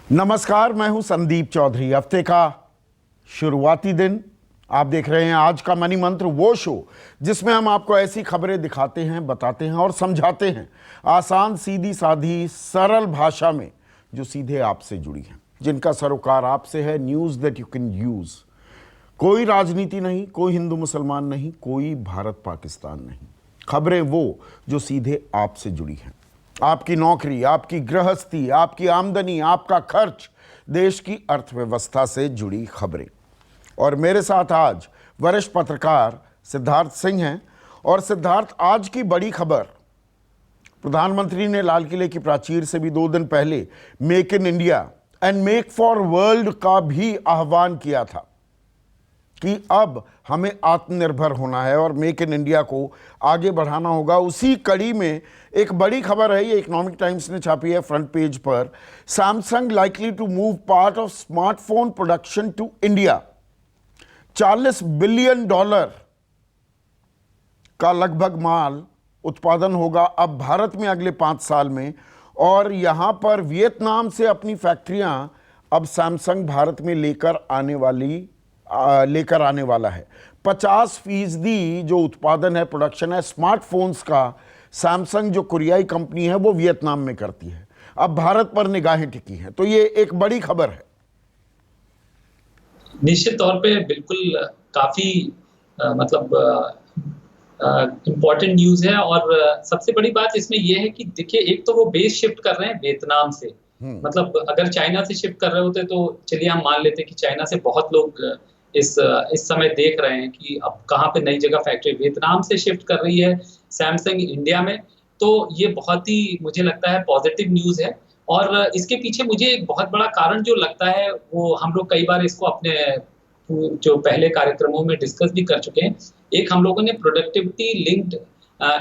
नमस्कार, मैं हूं संदीप चौधरी। हफ्ते का शुरुआती दिन आप देख रहे हैं आज का मनी मंत्र, वो शो जिसमें हम आपको ऐसी खबरें दिखाते हैं, बताते हैं और समझाते हैं आसान, सीधी साधी, सरल भाषा में, जो सीधे आपसे जुड़ी हैं, जिनका सरोकार आपसे है। News that you can use. कोई राजनीति नहीं, कोई हिंदू मुसलमान नहीं, कोई भारत पाकिस्तान नहीं। खबरें वो जो सीधे आपसे जुड़ी हैं। आपकी नौकरी, आपकी गृहस्थी, आपकी आमदनी, आपका खर्च, देश की अर्थव्यवस्था से जुड़ी खबरें। और मेरे साथ आज वरिष्ठ पत्रकार सिद्धार्थ सिंह हैं। और सिद्धार्थ, आज की बड़ी खबर, प्रधानमंत्री ने लाल किले की प्राचीर से भी 2 दिन पहले make in India and make for world का भी आह्वान किया था कि अब हमें आत्मनिर्भर होना है और मेक इन इंडिया को आगे बढ़ाना होगा। उसी कड़ी में एक बड़ी खबर है, ये इकोनॉमिक टाइम्स ने छापी है फ्रंट पेज पर। Samsung likely to move part of smartphone production to India. $40 billion का लगभग माल उत्पादन होगा अब भारत में अगले 5 साल में। और यहां पर वियतनाम से अपनी फैक्ट्रियां अब सैमसंग भारत में लेकर आने वाला है। 50% जो उत्पादन है, प्रोडक्शन है स्मार्टफोन्स का, सैमसंग जो कोरियाई कंपनी है वो वियतनाम में करती है। अब भारत पर निगाहें टिकी हैं, तो ये एक बड़ी खबर है। निश्चित तौर पे बिल्कुल काफी इम्पोर्टेंट न्यूज है। और सबसे बड़ी बात इसमें यह है कि देखिए, एक तो वो बेस शिफ्ट कर रहे हैं वियतनाम से। मतलब अगर चाइना से शिफ्ट कर रहे होते तो चलिए हम मान लेते कि चाइना से बहुत लोग इस समय देख रहे हैं कि अब कहाँ पे नई जगह फैक्ट्री वियतनाम से शिफ्ट कर रही है सैमसंग इंडिया में। तो ये बहुत ही मुझे लगता है पॉजिटिव न्यूज है। और इसके पीछे मुझे एक बहुत बड़ा कारण जो लगता है, वो हम लोग कई बार इसको अपने जो पहले कार्यक्रमों में डिस्कस भी कर चुके हैं। एक हम लोगों ने प्रोडक्टिविटी लिंक्ड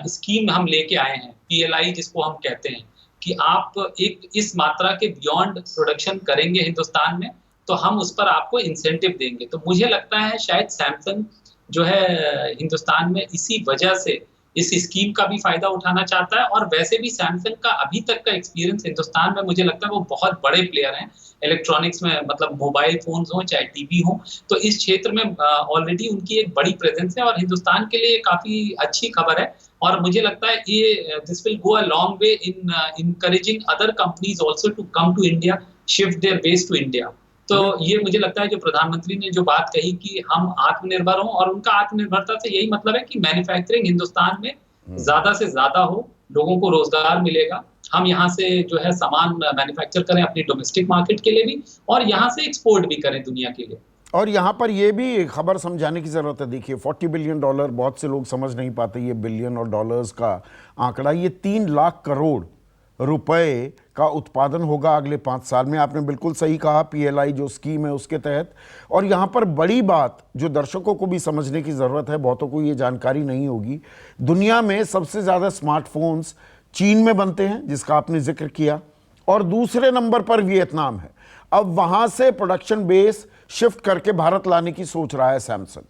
स्कीम हम लेके आए हैं, PLI जिसको हम कहते हैं, कि आप एक इस मात्रा के बियॉन्ड प्रोडक्शन करेंगे हिंदुस्तान में तो हम उस पर आपको इंसेंटिव देंगे। तो मुझे लगता है शायद सैमसंग जो है हिंदुस्तान में इसी वजह से इस स्कीम का भी फायदा उठाना चाहता है। और वैसे भी सैमसंग का अभी तक का एक्सपीरियंस हिंदुस्तान में, मुझे लगता है वो बहुत बड़े प्लेयर हैं इलेक्ट्रॉनिक्स में, मतलब मोबाइल फोन्स हो चाहे टीवी हो, तो इस क्षेत्र में ऑलरेडी उनकी एक बड़ी प्रेजेंस है और हिंदुस्तान के लिए काफी अच्छी खबर है। और मुझे लगता है ये this will go a long way in encouraging other companies also to come to India, shift their base to India. तो ये मुझे लगता है जो प्रधानमंत्री ने जो बात कही कि हम आत्मनिर्भर हों, और उनका आत्मनिर्भरता से यही मतलब है कि मैन्युफैक्चरिंग हिंदुस्तान में ज्यादा से ज्यादा हो, लोगों को रोजगार मिलेगा, हम यहाँ से जो है सामान मैन्युफैक्चर करें अपनी डोमेस्टिक मार्केट के लिए भी, और यहाँ से एक्सपोर्ट भी करें दुनिया के लिए। और यहाँ पर ये भी खबर समझाने की ज़रूरत है। देखिए, $40 बिलियन, बहुत से लोग समझ नहीं पाते ये बिलियन और डॉलर्स का आंकड़ा। ये 3 लाख करोड़ रुपए का उत्पादन होगा अगले 5 साल में। आपने बिल्कुल सही कहा, PLI जो स्कीम है उसके तहत। और यहाँ पर बड़ी बात जो दर्शकों को भी समझने की ज़रूरत है, बहुतों को ये जानकारी नहीं होगी, दुनिया में सबसे ज़्यादा स्मार्टफोन्स चीन में बनते हैं, जिसका आपने जिक्र किया, और दूसरे नंबर पर वियतनाम है। अब वहाँ से प्रोडक्शन बेस शिफ्ट करके भारत लाने की सोच रहा है सैमसंग।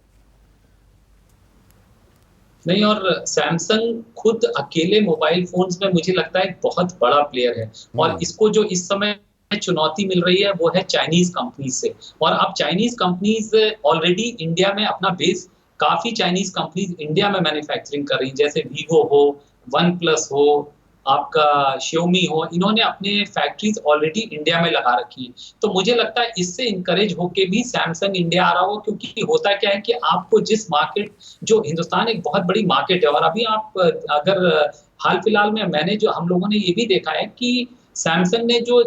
नहीं, और सैमसंग खुद अकेले मोबाइल फोन्स में मुझे लगता है एक बहुत बड़ा प्लेयर है। और इसको जो इस समय चुनौती मिल रही है वो है चाइनीज कंपनीज से। और अब चाइनीज कंपनीज ऑलरेडी इंडिया में अपना बेस, काफी चाइनीज कंपनीज इंडिया में मैन्युफैक्चरिंग कर रही हैं, जैसे वीवो हो, वन प्लस हो, आपका Xiaomi हो, इन्होंने अपने फैक्ट्रीज ऑलरेडी इंडिया में लगा रखी है। तो मुझे लगता है इससे इनकरेज होके भी सैमसंग इंडिया आ रहा हो, क्योंकि होता क्या है कि आपको जिस मार्केट, जो हिंदुस्तान एक बहुत बड़ी मार्केट है, और अभी आप अगर हाल फिलहाल में मैंने जो हम लोगों ने ये भी देखा है कि सैमसंग ने जो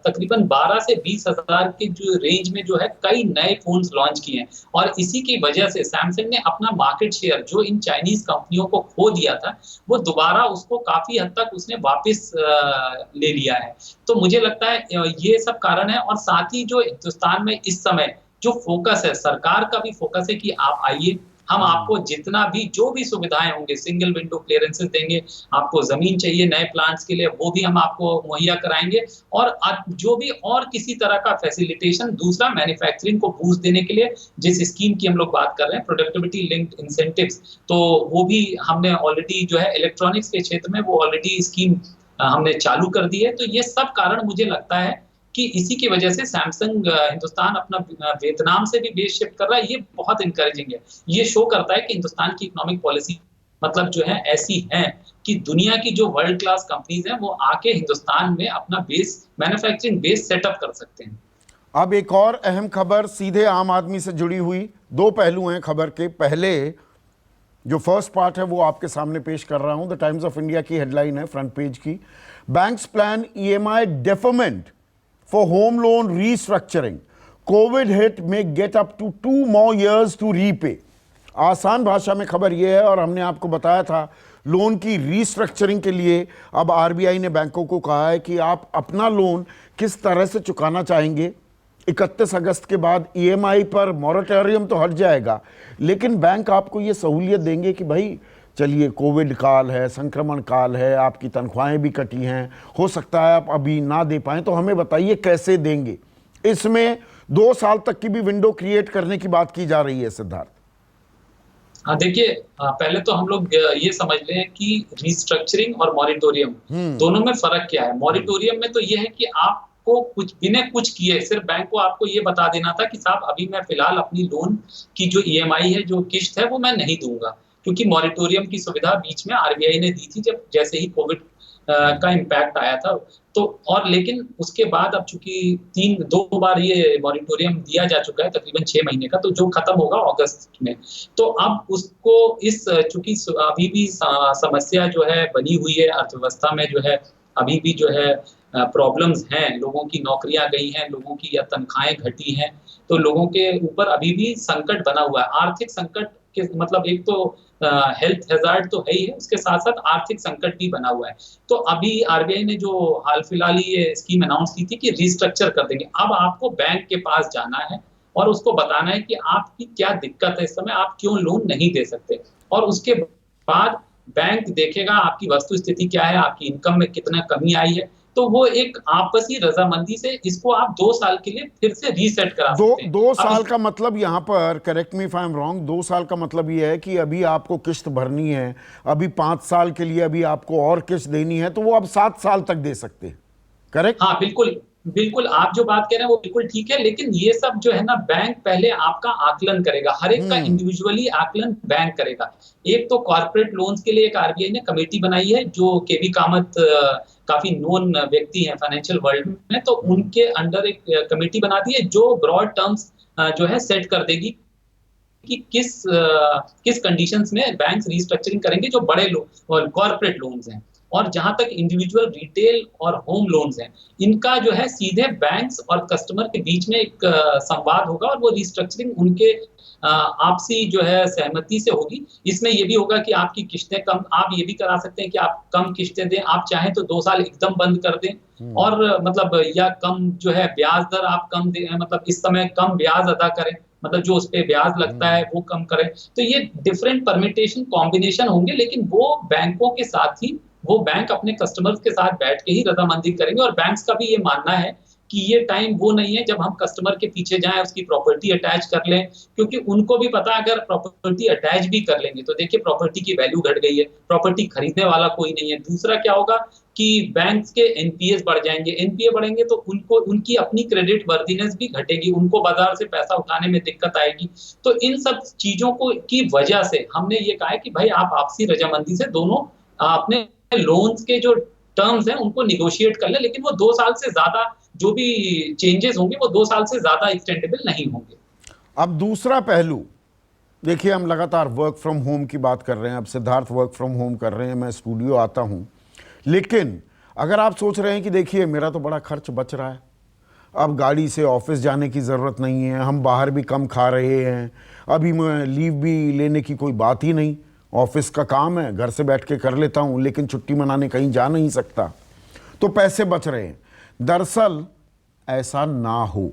तकरीबन 12 से 20 हजार के जो रेंज में जो है कई नए फोन्स लॉन्च किए हैं। और इसी की वजह से सैमसंग ने अपना मार्केट शेयर जो इन चाइनीज कंपनियों को खो दिया था, वो दोबारा उसको काफी हद तक उसने वापस ले लिया है। तो मुझे लगता है ये सब कारण है। और साथ ही जो हिंदुस्तान में इस समय जो फोकस है, सरकार का भी फोकस है कि आप आइए, हम आपको जितना भी जो भी सुविधाएं होंगे, सिंगल विंडो क्लियरेंसेस देंगे, आपको जमीन चाहिए नए प्लांट्स के लिए वो भी हम आपको मुहैया कराएंगे, और जो भी और किसी तरह का फैसिलिटेशन, दूसरा मैन्युफैक्चरिंग को बूस्ट देने के लिए जिस स्कीम की हम लोग बात कर रहे हैं, प्रोडक्टिविटी लिंक्ड इंसेंटिव्स, तो वो भी हमने ऑलरेडी जो है इलेक्ट्रॉनिक्स के क्षेत्र में वो ऑलरेडी स्कीम हमने चालू कर दी है। तो ये सब कारण मुझे लगता है कि इसी की वजह से सैमसंग हिंदुस्तान अपना वियतनाम से भी बेस शिफ्ट कर रहा है। ये बहुत इंकरेजिंग है। ये शो करता है कि हिंदुस्तान की इकोनॉमिक पॉलिसी मतलब जो है ऐसी है कि दुनिया की जो वर्ल्ड क्लास कंपनीज हैं वो आके हिंदुस्तान में अपना बेस मैन्युफैक्चरिंग बेस सेटअप कर सकते हैं। अब एक और अहम खबर सीधे आम आदमी से जुड़ी हुई, दो पहलू हैं खबर के। पहले जो फर्स्ट पार्ट है वो आपके सामने पेश कर रहा हूं। द टाइम्स ऑफ इंडिया की हेडलाइन है फ्रंट पेज की, banks plan EMI deferment for home loan restructuring, Covid hit में get up to 2 more years to repay. आसान भाषा में खबर यह है, और हमने आपको बताया था लोन की रीस्ट्रक्चरिंग के लिए अब आरबीआई ने बैंकों को कहा है कि आप अपना लोन किस तरह से चुकाना चाहेंगे। 31 अगस्त के बाद ईएमआई पर मॉरेटोरियम तो हट जाएगा, लेकिन बैंक आपको ये सहूलियत देंगे कि भाई चलिए कोविड काल है, संक्रमण काल है, आपकी तनख्वाहें भी कटी हैं, हो सकता है आप अभी ना दे पाएं, तो हमें बताइए कैसे देंगे। इसमें 2 साल तक की भी विंडो क्रिएट करने की बात की जा रही है सिद्धार्थ। हाँ देखिए, पहले तो हम लोग ये समझ लें कि रिस्ट्रक्चरिंग और मॉरिटोरियम दोनों में फर्क क्या है। मॉरिटोरियम में तो ये है कि आपको कुछ बिना कुछ किए सिर्फ बैंक को आपको ये बता देना था कि साहब अभी मैं फिलहाल अपनी लोन की जो ईएमआई है, जो किस्त है, वो मैं नहीं दूंगा, क्योंकि मॉरिटोरियम की सुविधा बीच में आरबीआई ने दी थी जब जैसे ही कोविड का इम्पैक्ट आया था। तो और लेकिन उसके बाद अब चूंकि 2 बार ये मॉरिटोरियम दिया जा चुका है तकरीबन 6 महीने का, तो जो खत्म होगा अगस्त में, तो अब उसको इस चूंकि अभी भी समस्या जो है बनी हुई है अर्थव्यवस्था में, जो है अभी भी जो है प्रॉब्लम्स हैं, लोगों की नौकरियां गई हैं, लोगों की या तनख्वाहें घटी हैं, तो लोगों के ऊपर अभी भी संकट बना हुआ है। आर्थिक संकट के मतलब एक तो हेल्थ हैजार्ड तो है ही है, उसके साथ साथ आर्थिक संकट भी बना हुआ है। तो अभी आरबीआई ने जो हाल फिलहाल ये स्कीम अनाउंस की थी कि रिस्ट्रक्चर कर देंगे। अब आपको बैंक के पास जाना है और उसको बताना है कि आपकी क्या दिक्कत है, इस समय आप क्यों लोन नहीं दे सकते, और उसके बाद बैंक देखेगा आपकी वस्तु स्थिति क्या है, आपकी इनकम में कितना कमी आई है, तो वो एक आपसी रजामंदी से इसको आप 2 साल के लिए फिर से रीसेट करा सकते हैं। 2 साल का मतलब यहाँ पर, correct me if I am wrong, 2 साल का मतलब ये है कि अभी आपको किस्त भरनी है, अभी 5 साल के लिए अभी आपको और किस्त देनी है, तो वो अब 7 साल तक दे सकते हैं, करेक्ट? हाँ बिल्कुल बिल्कुल, आप जो बात कह रहे हैं वो बिल्कुल ठीक है, लेकिन ये सब जो है ना, बैंक पहले आपका आकलन करेगा, हर एक का इंडिविजुअली आकलन बैंक करेगा। एक तो कॉर्पोरेट लोन्स के लिए एक आरबीआई ने कमेटी बनाई है, जो केवी कामत काफी नोन व्यक्ति हैं फाइनेंशियल वर्ल्ड में, तो उनके अंडर एक कमेटी बना दी है जो ब्रॉड टर्म्स जो है सेट कर देगी कि किस कंडीशंस में बैंक्स रिस्ट्रक्चरिंग करेंगे जो बड़े कॉर्पोरेट लोन्स हैं। और जहां तक इंडिविजुअल रिटेल और होम लोन्स हैं, इनका जो है सीधे बैंक्स और कस्टमर के बीच में एक संवाद होगा, और वो रिस्ट्रक्चरिंग उनके आपसी जो है सहमति से होगी। इसमें ये भी होगा कि आपकी किस्तें कम, आप ये भी करा सकते हैं कि आप कम किस्तें दें, आप चाहें तो 2 साल एकदम बंद कर दें, और मतलब या कम जो है ब्याज दर आप कम दें, मतलब इस समय कम ब्याज अदा करें, मतलब जो उस पे ब्याज लगता है वो कम करें। तो ये डिफरेंट परमिटेशन कॉम्बिनेशन होंगे, लेकिन वो बैंकों के साथ ही वो बैंक अपने कस्टमर्स के साथ बैठ के ही रजामंदी करेंगे। और बैंक्स का भी ये मानना है कि ये टाइम वो नहीं है जब हम कस्टमर के पीछे जाएं, उसकी प्रॉपर्टी अटैच कर लें, क्योंकि उनको भी पता है अगर प्रॉपर्टी अटैच भी कर लेंगे तो देखिए प्रॉपर्टी की वैल्यू घट गई है, प्रॉपर्टी खरीदने वाला कोई नहीं है। दूसरा क्या होगा कि बैंक्स के एनपीएस बढ़ जाएंगे, एनपीए बढ़ेंगे तो उनको उनकी अपनी क्रेडिट वर्दीनेस भी घटेगी, उनको बाजार से पैसा उठाने में दिक्कत आएगी। तो इन सब चीजों को की वजह से हमने ये कहा है कि भाई आप आपसी रजामंदी से दोनों अपने लोन्स के जो टर्म्स हैं उनको निगोशिएट कर ले, लेकिन वो 2 साल से ज्यादा जो भी चेंजेस होंगे वो 2 साल से ज्यादा एक्सटेंडेबल नहीं होंगे। अब दूसरा पहलू देखिए, हम लगातार वर्क फ्रॉम होम की बात कर रहे हैं, अब सिद्धार्थ वर्क फ्रॉम होम कर रहे हैं, मैं स्टूडियो आता हूं, लेकिन अगर आप सोच रहे हैं कि देखिए मेरा तो बड़ा खर्च बच रहा है, अब गाड़ी से ऑफिस जाने की ज़रूरत नहीं है, हम बाहर भी कम खा रहे हैं, अभी मैं लीव भी लेने की कोई बात ही नहीं, ऑफिस का काम है घर से बैठ के कर लेता हूं, लेकिन छुट्टी मनाने कहीं जा नहीं सकता, तो पैसे बच रहे हैं। दरअसल ऐसा ना हो,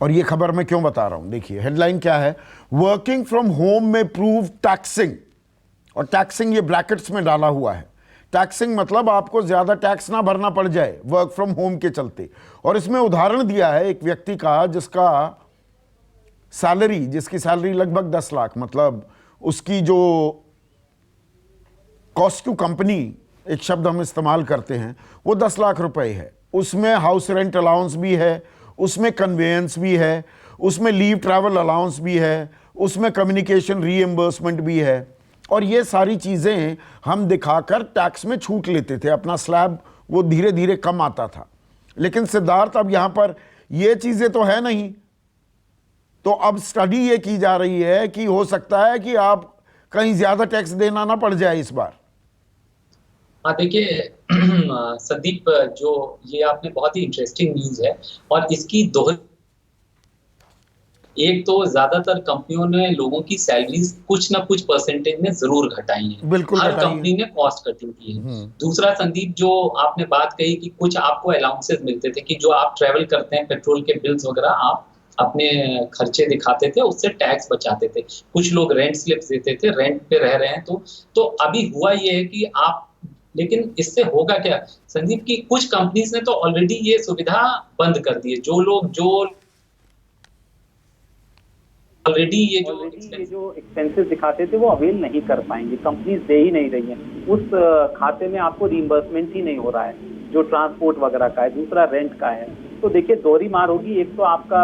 और ये खबर मैं क्यों बता रहा हूं, देखिए हेडलाइन क्या है, वर्किंग फ्रॉम होम में प्रूव टैक्सिंग, और टैक्सिंग ये ब्रैकेट्स में डाला हुआ है, टैक्सिंग मतलब आपको ज्यादा टैक्स ना भरना पड़ जाए वर्क फ्रॉम होम के चलते। और इसमें उदाहरण दिया है एक व्यक्ति का जिसकी सैलरी लगभग 10 लाख, मतलब उसकी जो कॉस्ट टू कंपनी एक शब्द हम इस्तेमाल करते हैं वो 10 लाख रुपए है, उसमें हाउस रेंट अलाउंस भी है, उसमें कन्वेयंस भी है, उसमें लीव ट्रैवल अलाउंस भी है, उसमें कम्युनिकेशन रीएम्बर्समेंट भी है। और ये सारी चीज़ें हम दिखाकर टैक्स में छूट लेते थे, अपना स्लैब वो धीरे धीरे कम आता था। लेकिन सिद्धार्थ, अब यहाँ पर ये चीज़ें तो है नहीं, तो अब स्टडी ये की जा रही है कि हो सकता है कि आप कहीं ज़्यादा टैक्स देना ना पड़ जाए इस बार। हाँ देखिए संदीप, जो ये आपने बहुत ही इंटरेस्टिंग न्यूज़ है, और इसकी दो, एक तो ज्यादातर कंपनियों ने लोगों की सैलरीज कुछ ना कुछ परसेंटेज में जरूर घटाई है। बिल्कुल हर घटाई है। कंपनी ने कॉस्ट कटिंग की है। दूसरा संदीप, जो आपने बात कही कि कुछ आपको अलाउंसेस मिलते थे कि जो आप ट्रेवल करते हैं, पेट्रोल के बिल्स वगैरह आप अपने खर्चे दिखाते थे, उससे टैक्स बचाते थे। कुछ लोग रेंट स्लिप्स देते थे, रेंट पे रह रहे हैं तो अभी हुआ ये है कि आप, लेकिन इससे होगा क्या संदीप, की कुछ कंपनीज ने तो ऑलरेडी ये सुविधा बंद कर दी है। जो लोग जो ऑलरेडी ये जो एक्सपेंसेस दिखाते थे वो अवेल नहीं कर पाएंगे, कंपनीज दे ही नहीं रही हैं। उस खाते में आपको रीइंबर्समेंट ही नहीं हो रहा है जो ट्रांसपोर्ट वगैरह का है, दूसरा रेंट का है। तो देखिए दोहरी मार होगी। एक तो आपका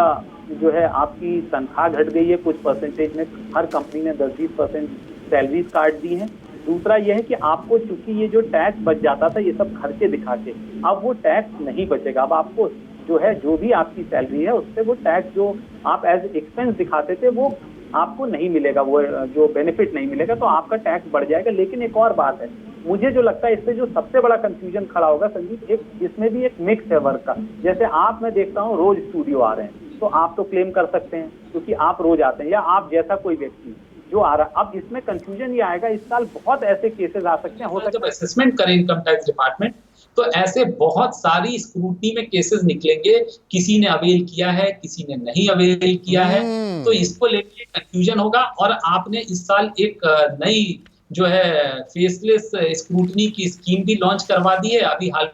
जो है आपकी तनख्वाह घट गई है कुछ परसेंटेज में, हर कंपनी ने 10-20% सैलरीज काट दी है। दूसरा यह है कि आपको चूंकि ये जो टैक्स बच जाता था ये सब खर्चे दिखा के, अब वो टैक्स नहीं बचेगा। अब आपको जो है जो भी आपकी सैलरी है उससे वो टैक्स जो आप एज एक्सपेंस दिखाते थे वो आपको नहीं मिलेगा, वो जो बेनिफिट नहीं मिलेगा, तो आपका टैक्स बढ़ जाएगा। लेकिन एक और बात है, मुझे जो लगता है इससे जो सबसे बड़ा कंफ्यूजन खड़ा होगा संदीप, एक इसमें भी एक मिक्स है वर्क का। जैसे आप, मैं देखता हूँ रोज स्टूडियो आ रहे हैं, तो आप तो क्लेम कर सकते हैं क्योंकि आप रोज आते हैं, या आप जैसा कोई व्यक्ति जो आ रहा। अब इसमें कंफ्यूजन ये आएगा, इस साल बहुत ऐसे केसेस आ सकते हैं, हो सकता जब असेसमेंट करें इनकम टैक्स डिपार्टमेंट, तो ऐसे बहुत सारी स्क्रूटनी में केसेस निकलेंगे। किसी ने अवेल किया है, किसी ने नहीं अवेल किया है, तो इसको लेके कंफ्यूजन होगा। और आपने इस साल एक नई जो है फेसलेस स्क्रूटनी की स्कीम भी लॉन्च करवा दी है, अभी हाल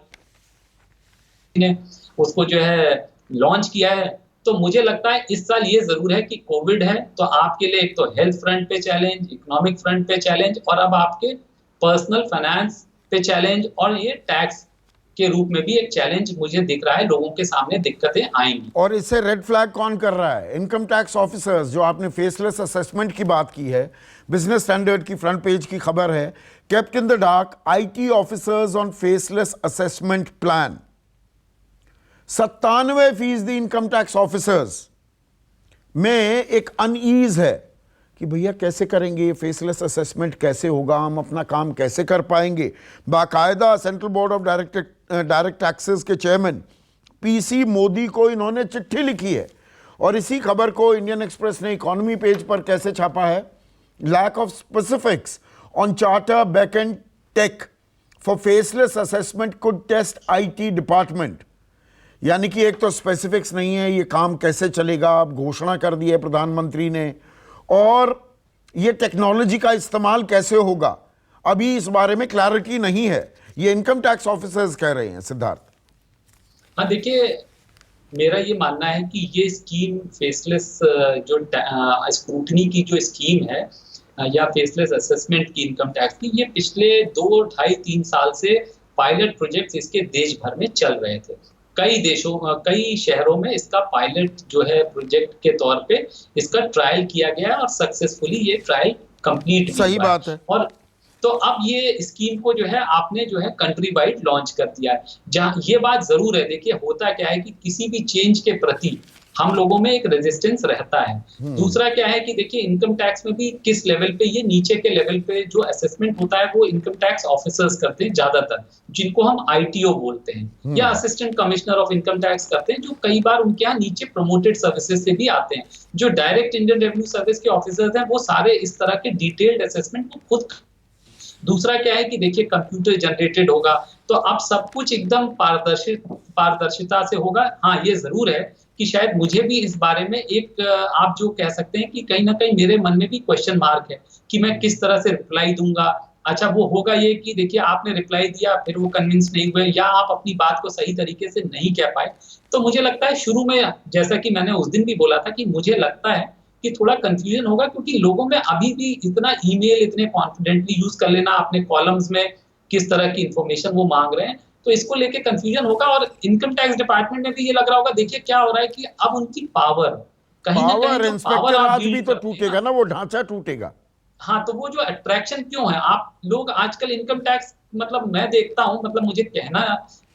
ने उसको जो है लॉन्च किया है। तो मुझे लगता है इस साल ये जरूर है कि कोविड है, तो आपके लिए एक तो हेल्थ फ्रंट पे चैलेंज, इकोनॉमिक फ्रंट पे चैलेंज, और अब आपके पर्सनल फाइनेंस पे चैलेंज, और ये टैक्स के रूप में भी एक चैलेंज मुझे दिख रहा है। लोगों के सामने दिक्कतें आएंगी। और इससे रेड फ्लैग कौन कर रहा है? Income tax officers. जो आपने फेसलेस असेसमेंट की बात की है, बिजनेस स्टैंडर्ड की फ्रंट पेज की खबर है, kept in the dark, IT officers on faceless assessment plan. 97% income tax officers में एक अनईज है कि भैया कैसे करेंगे ये फेसलेस असेसमेंट, कैसे होगा, हम अपना काम कैसे कर पाएंगे। बाकायदा central board of direct taxes के चेयरमैन PC मोदी को इन्होंने चिट्ठी लिखी है, और इसी खबर को इंडियन एक्सप्रेस ने इकोनॉमी पेज पर कैसे छापा है, lack of specifics on charter backend tech for faceless assessment could test IT department. यानी कि एक तो स्पेसिफिक्स नहीं है, ये काम कैसे चलेगा, अब घोषणा कर दी है प्रधानमंत्री ने, और ये टेक्नोलॉजी का इस्तेमाल कैसे होगा, अभी इस बारे में क्लैरिटी नहीं है। ये इनकम टैक्स ऑफिसर्स कह रहे हैं सिद्धार्थ। हाँ देखिए, मेरा ये मानना है कि ये स्कीम फेसलेस जो स्क्रूटनी की जो स्कीम है, या फेसलेस असेसमेंट की इनकम टैक्स की, ये पिछले 2, 2.5-3 साल से पायलट प्रोजेक्ट्स इसके देश भर में चल रहे थे। कई देशों, कई शहरों में इसका पायलट जो है प्रोजेक्ट के तौर पे इसका ट्रायल किया गया और सक्सेसफुली ये ट्रायल कंप्लीट भी सही बात है। और तो अब ये स्कीम को जो है आपने जो है कंट्री वाइड लॉन्च कर दिया है। जहाँ ये बात जरूर है, देखिए होता क्या है कि किसी भी चेंज के प्रति हम लोगों में एक रेजिस्टेंस रहता है। दूसरा क्या है कि देखिए इनकम टैक्स में भी किस लेवल पे, ये नीचे के लेवल पे जो असेसमेंट होता है वो इनकम टैक्स ऑफिसर्स करते हैं ज्यादातर, जिनको हम ITO बोलते हैं, या assistant commissioner of income tax करते हैं, जो कई बार उनके यहाँ नीचे प्रमोटेड सर्विसेज से भी आते हैं। जो डायरेक्ट इंडियन रेवेन्यू सर्विस के ऑफिसर्स हैं वो सारे इस तरह के डिटेल्ड असेसमेंट को खुद। दूसरा क्या है कि देखिए कंप्यूटर जनरेटेड होगा, तो अब सब कुछ एकदम पारदर्शिता से होगा। हाँ ये जरूर है कि शायद मुझे भी इस बारे में एक, आप जो कह सकते हैं कि कहीं ना कहीं मेरे मन में भी क्वेश्चन मार्क है कि मैं किस तरह से रिप्लाई दूंगा। अच्छा वो होगा ये कि देखिए आपने रिप्लाई दिया, फिर वो कन्विंस नहीं हुए, या आप अपनी बात को सही तरीके से नहीं कह पाए। तो मुझे लगता है शुरू में, जैसा कि मैंने उस दिन भी बोला था, कि मुझे लगता है कि थोड़ा कंफ्यूजन होगा, क्योंकि लोगों में अभी भी इतना ईमेल इतने कॉन्फिडेंटली यूज कर लेना अपने कॉलम्स में, किस तरह की इंफॉर्मेशन वो मांग रहे हैं, तो इसको लेके कंफ्यूजन होगा। और इनकम टैक्स डिपार्टमेंट में भी ये लग रहा होगा, देखिए क्या हो रहा है कि अब उनकी पावर कहीं ना कहीं, पावर जो इंस्पेक्टर पावर आप आज भी डील तो करते हैं टूटेगा ना, वो ढांचा टूटेगा। हाँ, तो वो जो अट्रैक्शन क्यों है, आप लोग आजकल इनकम टैक्स, मतलब मैं देखता हूँ, मतलब मुझे कहना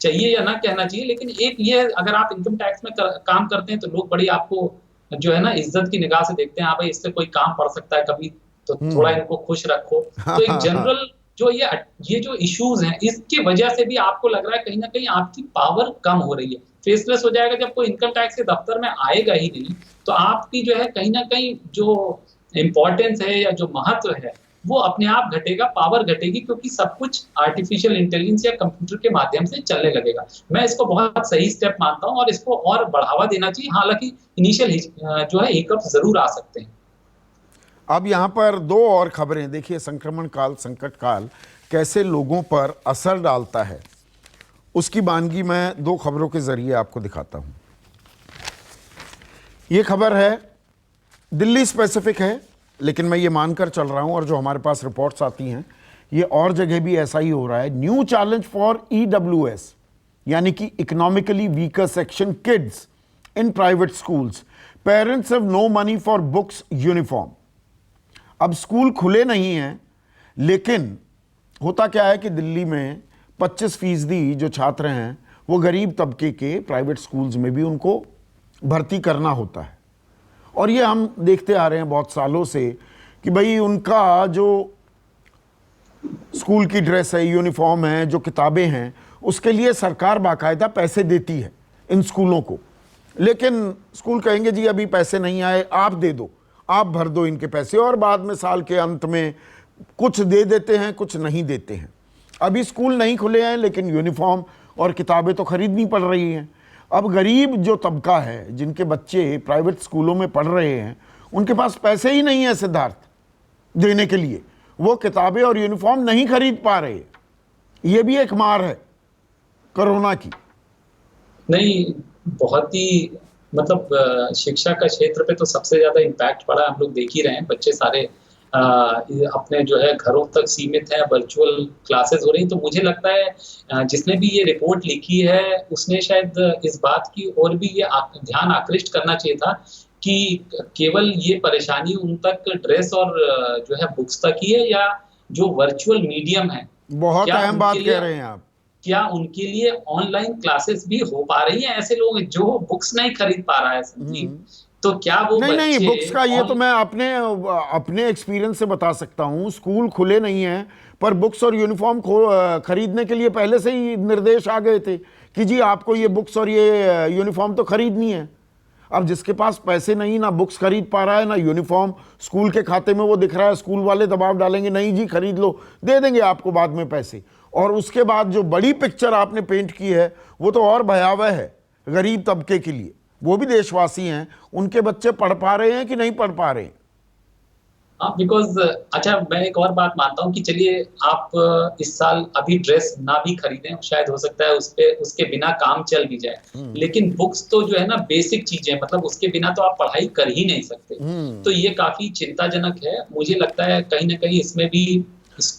चाहिए या ना कहना चाहिए, लेकिन एक ये है, अगर आप इनकम टैक्स में काम करते हैं तो लोग बड़ी आपको जो है ना इज्जत की निगाह से देखते हैं। हाँ भाई, इससे कोई काम पड़ सकता है कभी, तो थोड़ा इनको खुश रखो। हाँ तो एक हाँ हाँ। जनरल जो ये जो इश्यूज हैं, इसकी वजह से भी आपको लग रहा है कहीं ना कहीं आपकी पावर कम हो रही है। फेसलेस हो जाएगा जब कोई इनकम टैक्स के दफ्तर में आएगा ही नहीं, तो आपकी जो है कहीं ना कहीं जो इम्पोर्टेंस है या जो महत्व है वो अपने आप घटेगा, पावर घटेगी, क्योंकि सब कुछ आर्टिफिशियल इंटेलिजेंस या कंप्यूटर के माध्यम से चलने लगेगा। मैं इसको बहुत सही स्टेप मानता हूं और इसको और बढ़ावा देना चाहिए। हालांकि इनिशियल जो है हिकअप्स जरूर आ सकते हैं। अब यहाँ पर दो और खबरें देखिए, संक्रमण काल, संकट काल कैसे लोगों पर असर डालता है, उसकी वानगी मैं दो खबरों के जरिए आपको दिखाता हूं। ये खबर है, दिल्ली स्पेसिफिक है, लेकिन मैं ये मानकर चल रहा हूं, और जो हमारे पास रिपोर्ट्स आती हैं ये और जगह भी ऐसा ही हो रहा है। न्यू चैलेंज फॉर EWS, यानी कि economically weaker section kids in private schools, parents have no money for books, uniform. अब स्कूल खुले नहीं हैं, लेकिन होता क्या है कि दिल्ली में 25% जो छात्र हैं वो गरीब तबके के प्राइवेट स्कूल्स में भी उनको भर्ती करना होता है। और ये हम देखते आ रहे हैं बहुत सालों से कि भाई उनका जो स्कूल की ड्रेस है, यूनिफॉर्म है, जो किताबें हैं, उसके लिए सरकार बाकायदा पैसे देती है इन स्कूलों को। लेकिन स्कूल कहेंगे जी अभी पैसे नहीं आए, आप दे दो, आप भर दो इनके पैसे, और बाद में साल के अंत में कुछ दे देते हैं, कुछ नहीं देते हैं। अभी स्कूल नहीं खुले हैं, लेकिन यूनिफॉर्म और किताबें तो खरीदनी पड़ रही हैं। अब गरीब जो तबका है, जिनके बच्चे प्राइवेट स्कूलों में पढ़ रहे हैं, उनके पास पैसे ही नहीं है सिद्धार्थ देने के लिए, वो किताबें और यूनिफॉर्म नहीं खरीद पा रहे। ये भी एक मार है कोरोना की। नहीं, बहुत ही मतलब शिक्षा का क्षेत्र पे तो सबसे ज्यादा इम्पैक्ट पड़ा, हम लोग देख ही रहे हैं। बच्चे सारे अपने जो है घरों तक सीमित हैं, वर्चुअल क्लासेस हो रही। तो मुझे लगता है जिसने भी ये रिपोर्ट लिखी है उसने शायद इस बात की और भी ये ध्यान आकृष्ट करना चाहिए था कि केवल ये परेशानी उन तक ड्रेस और जो है बुक्स तक ही है, या जो वर्चुअल मीडियम है, बहुत क्या अहम बात उनके लिए कह रहे हैं आप। क्या उनके लिए ऑनलाइन क्लासेस भी हो पा रही हैं? ऐसे लोग जो बुक्स नहीं खरीद पा रहा है संजीव, तो क्या वो नहीं नहीं, बच्चे बुक्स का ये तो मैं अपने एक्सपीरियंस से बता सकता हूँ। स्कूल खुले नहीं हैं, पर बुक्स और यूनिफॉर्म खरीदने के लिए पहले से ही निर्देश आ गए थे कि जी आपको ये बुक्स और ये यूनिफॉर्म तो खरीदनी है। अब जिसके पास पैसे नहीं, ना बुक्स खरीद पा रहा है ना यूनिफॉर्म, स्कूल के खाते में वो दिख रहा है, स्कूल वाले दबाव डालेंगे, नहीं जी खरीद लो, दे देंगे आपको बाद में पैसे। और उसके बाद जो बड़ी पिक्चर आपने पेंट की है वो तो और भयावह है गरीब तबके के लिए। वो भी देशवासी हैं, उनके बच्चे पढ़ पा रहे हैं कि नहीं पढ़ पा रहे हैं? हाँ, बिकॉज अच्छा, मैं एक और बात मानता हूँ कि चलिए आप इस साल अभी ड्रेस ना भी खरीदें, शायद हो सकता है उसके बिना काम चल भी जाए, लेकिन बुक्स तो जो है ना बेसिक चीजें, मतलब उसके बिना तो आप पढ़ाई कर ही नहीं सकते। तो ये काफी चिंताजनक है। मुझे लगता है कहीं ना कहीं इसमें भी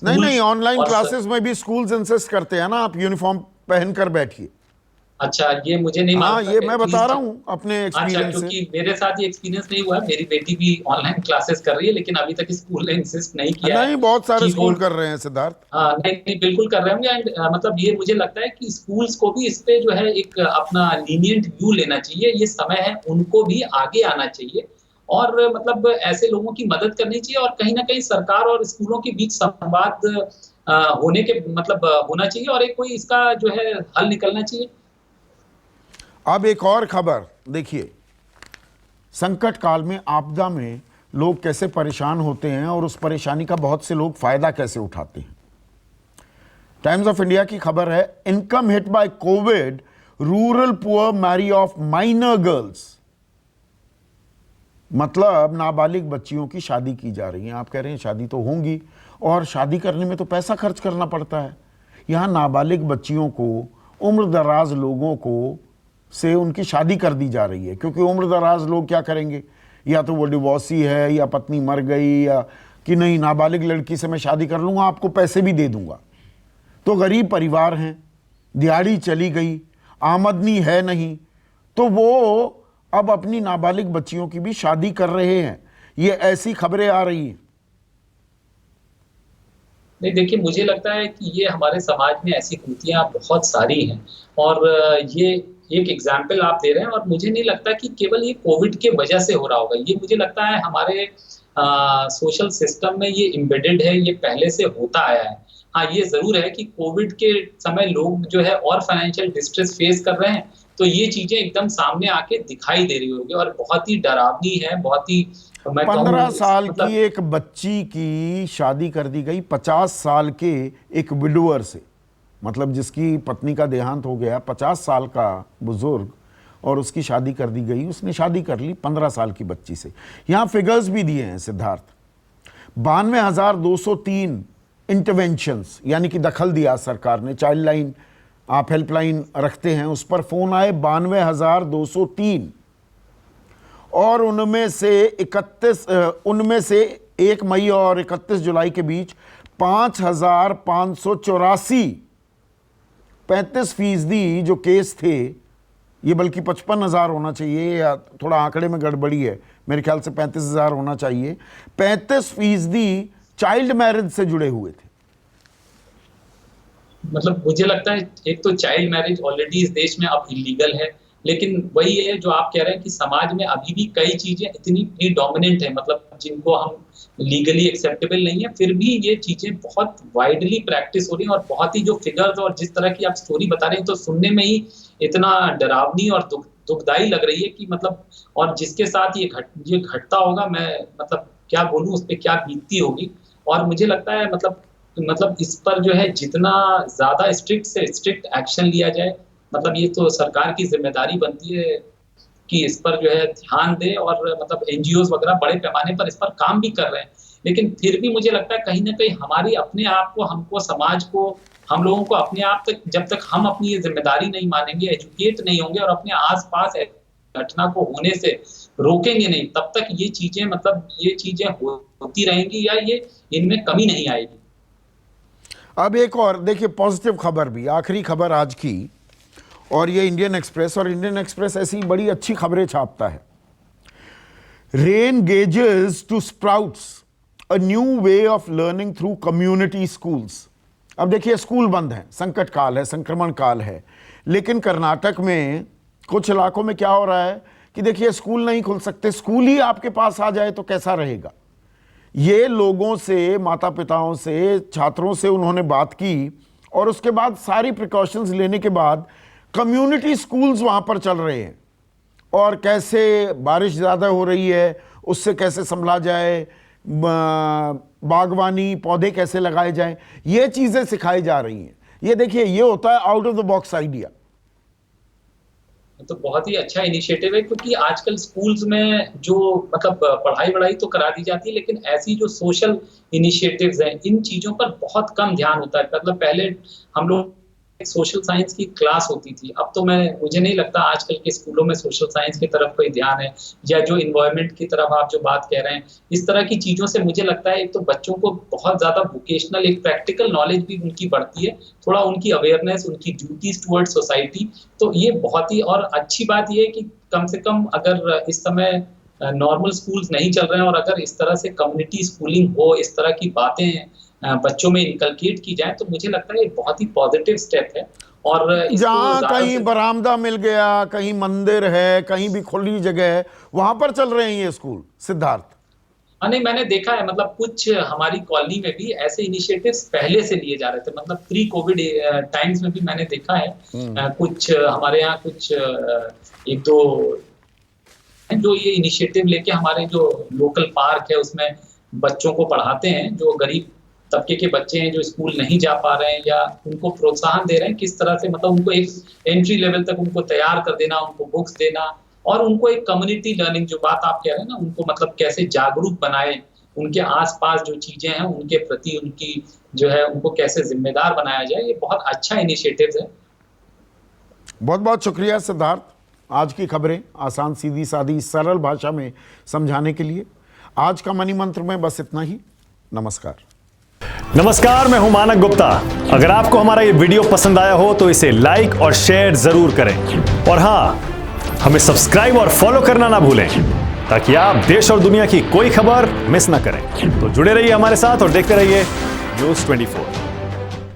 नहीं, ऑनलाइन क्लासेस में भी स्कूल्स इंसिस्ट करते हैं ना, आप यूनिफॉर्म पहनकर बैठिए। अच्छा, ये मुझे नहीं हाँ, मालूम। ये मैं बता रहा हूँ अपने अच्छा, एक्सपीरियंस से। क्योंकि मेरे साथ ये एक्सपीरियंस नहीं हुआ है। मेरी बेटी भी ऑनलाइन क्लासेस कर रही है, लेकिन अभी तक स्कूल ने इंसिस्ट नहीं किया है नहीं, बहुत सारे कि स्कूल कर रहे हैं सिद्धार्थ। हाँ, नहीं नहीं, बिल्कुल कर रहे होंगे। एंड मतलब ये मुझे लगता है कि स्कूल्स को भी इस पे जो है एक अपना लीनियंट व्यू लेना चाहिए। ये समय है, उनको भी आगे आना चाहिए और मतलब ऐसे लोगों की मदद करनी चाहिए, और कहीं ना कहीं सरकार और स्कूलों के बीच संवाद होने के मतलब होना चाहिए, और एक कोई इसका जो है हल निकलना चाहिए। अब एक और खबर देखिए, संकट काल में, आपदा में लोग कैसे परेशान होते हैं और उस परेशानी का बहुत से लोग फायदा कैसे उठाते हैं। टाइम्स ऑफ इंडिया की खबर है, income hit by Covid, rural poor marry off minor girls. मतलब नाबालिग बच्चियों की शादी की जा रही है। आप कह रहे हैं शादी तो होंगी, और शादी करने में तो पैसा खर्च करना पड़ता है। यहाँ नाबालिग बच्चियों को, उम्र दराज लोगों को से उनकी शादी कर दी जा रही है, क्योंकि उम्र दराज लोग क्या करेंगे, या तो वो डिवोर्सी है, या पत्नी मर गई, या कि नहीं नाबालिग लड़की से मैं शादी कर लूँगा, आपको पैसे भी दे दूँगा। तो गरीब परिवार हैं, दिहाड़ी चली गई, आमदनी है नहीं, तो वो अब अपनी नाबालिग बच्चियों की भी शादी कर रहे हैं। ये ऐसी खबरें आ रही हैं। नहीं, देखिए, मुझे लगता है कि ये हमारे समाज में ऐसी कुरीतियां बहुत सारी हैं, और ये एक एग्जाम्पल आप दे रहे हैं, और मुझे नहीं लगता कि केवल ये कोविड के वजह से हो रहा होगा। ये मुझे लगता है हमारे सोशल सिस्टम में ये इम्बेडेड है, ये पहले से होता आया है। हाँ, ये जरूर है कि कोविड के समय लोग जो है और फाइनेंशियल डिस्ट्रेस फेस कर रहे हैं, तो ये चीजें एकदम सामने आके दिखाई दे रही होगी, और बहुत ही डरावनी है, बहुत ही, मैं 15 साल मतलब, की एक बच्ची की शादी कर दी गई 50 साल के एक विडोअर से, मतलब जिसकी पत्नी का देहांत हो गया, 50 साल का बुजुर्ग, और उसकी शादी कर दी गई। उसने शादी कर ली 15 साल की बच्ची से। यहाँ फिगर्स भी दिए हैं सिद्धार्थ, 92,203 इंटरवेंशंस, यानी कि दखल दिया सरकार ने। चाइल्ड लाइन, आप हेल्पलाइन रखते हैं, उस पर फोन आए 92,203, और उनमें से 1 मई और 31 जुलाई के बीच 5,584, 35% जो केस थे, ये बल्कि 55,000 होना चाहिए, या थोड़ा आंकड़े में गड़बड़ी है, मेरे ख्याल से 35,000 होना चाहिए। 35% चाइल्ड मैरिज से जुड़े हुए थे। मतलब मुझे लगता है एक तो चाइल्ड मैरिज ऑलरेडी इस देश में अब इलीगल है, लेकिन वही है जो आप कह रहे हैं कि समाज में अभी भी कई चीजें इतनी डोमिनेंट है, मतलब जिनको हम लीगली एक्सेप्टेबल नहीं है, फिर भी ये चीजें बहुत वाइडली प्रैक्टिस हो रही हैं, और बहुत ही जो फिगर्स और जिस तरह की आप स्टोरी बता रहे हैं, तो सुनने में ही इतना डरावनी और दुखदाई लग रही है कि मतलब, और जिसके साथ ये घटता होगा, मैं मतलब क्या बोलूं, उस पर क्या बीतती होगी। और मुझे लगता है मतलब इस पर जो है जितना ज्यादा स्ट्रिक्ट से स्ट्रिक्ट एक्शन लिया जाए, मतलब ये तो सरकार की जिम्मेदारी बनती है कि इस पर जो है ध्यान दे, और मतलब एनजीओज वगैरह बड़े पैमाने पर इस पर काम भी कर रहे हैं। लेकिन फिर भी मुझे लगता है कहीं ना कहीं हमारी अपने आप को, हमको, समाज को, हम लोगों को अपने आप तक, जब तक हम अपनी ये जिम्मेदारी नहीं मानेंगे, एजुकेट नहीं होंगे, और अपने आसपास घटना को होने से रोकेंगे नहीं, तब तक ये चीजें होती रहेंगी, या ये इनमें कमी नहीं आएगी। अब एक और देखिए पॉजिटिव खबर भी, आखिरी खबर आज की, और ये इंडियन एक्सप्रेस ऐसी बड़ी अच्छी खबरें छापता है। Rain gauges to sprouts, a new way of learning through community schools. अब देखिए स्कूल बंद है, संकट काल है, संक्रमण काल है, लेकिन कर्नाटक में कुछ इलाकों में क्या हो रहा है कि देखिए स्कूल नहीं खुल सकते, स्कूल ही आपके पास आ जाए तो कैसा रहेगा। ये लोगों से, माता पिताओं से, छात्रों से उन्होंने बात की, और उसके बाद सारी प्रिकॉशंस लेने के बाद कम्युनिटी स्कूल्स वहाँ पर चल रहे हैं, और कैसे बारिश ज़्यादा हो रही है उससे कैसे संभला जाए, बागवानी, पौधे कैसे लगाए जाएं, ये चीज़ें सिखाई जा रही हैं। ये देखिए, ये होता है out of the box idea. तो बहुत ही अच्छा इनिशिएटिव है, क्योंकि आजकल स्कूल्स में जो मतलब पढ़ाई तो करा दी जाती है, लेकिन ऐसी जो सोशल इनिशिएटिव्स हैं, इन चीजों पर बहुत कम ध्यान होता है। मतलब पहले हम लोग सोशल साइंस की क्लास होती थी, अब तो मुझे नहीं लगता आजकल के स्कूलों में सोशल साइंस की तरफ कोई ध्यान है, या जो इन्वायरमेंट की तरफ आप जो बात कह रहे हैं, इस तरह की चीजों से मुझे लगता है एक तो बच्चों को बहुत ज्यादा वोकेशनल, एक प्रैक्टिकल नॉलेज भी उनकी बढ़ती है, थोड़ा उनकी अवेयरनेस, उनकी ड्यूटीज टुवर्ड्स सोसाइटी। तो ये बहुत ही और अच्छी बात ये है कि कम से कम अगर इस समय नॉर्मल स्कूल्स नहीं चल रहे हैं, और अगर इस तरह से कम्युनिटी स्कूलिंग हो, इस तरह की बातें बच्चों में इनकलकेट की जाए, तो मुझे लगता है ये बहुत ही पॉजिटिव स्टेप है। और जहाँ कहीं बरामदा मिल गया, कहीं मंदिर है, कहीं भी खुली जगह है, वहां पर चल रहे हैं ये स्कूल सिद्धार्थ। नहीं, मैंने देखा है, मतलब कुछ हमारी कॉलोनी में भी ऐसे इनिशिएटिव्स पहले से लिए जा रहे थे, मतलब प्री कोविड टाइम्स में भी मैंने देखा है। कुछ हमारे यहाँ कुछ एक दो जो ये इनिशिएटिव लेके हमारे जो लोकल पार्क है उसमें बच्चों को पढ़ाते हैं, जो गरीब तबके के बच्चे हैं जो स्कूल नहीं जा पा रहे हैं, या उनको प्रोत्साहन दे रहे हैं किस तरह से, मतलब उनको एक एंट्री लेवल तक उनको तैयार कर देना, उनको बुक्स देना, और उनको एक कम्युनिटी लर्निंग, जो बात आप कह रहे हैं ना, उनको मतलब कैसे जागरूक बनाए, उनके आसपास जो चीजें हैं उनके प्रति उनकी जो है उनको कैसे जिम्मेदार बनाया जाए, ये बहुत अच्छा इनिशिएटिव है। बहुत बहुत शुक्रिया सिद्धार्थ, आज की खबरें आसान, सीधी सादी, सरल भाषा में समझाने के लिए। आज का मनी मंत्र में बस इतना ही। नमस्कार। नमस्कार, मैं हूं मानक गुप्ता। अगर आपको हमारा ये वीडियो पसंद आया हो तो इसे लाइक और शेयर जरूर करें और हाँ, हमें सब्सक्राइब और फॉलो करना ना भूलें ताकि आप देश और दुनिया की कोई खबर मिस ना करें। तो जुड़े रहिए हमारे साथ और देखते रहिए News 24।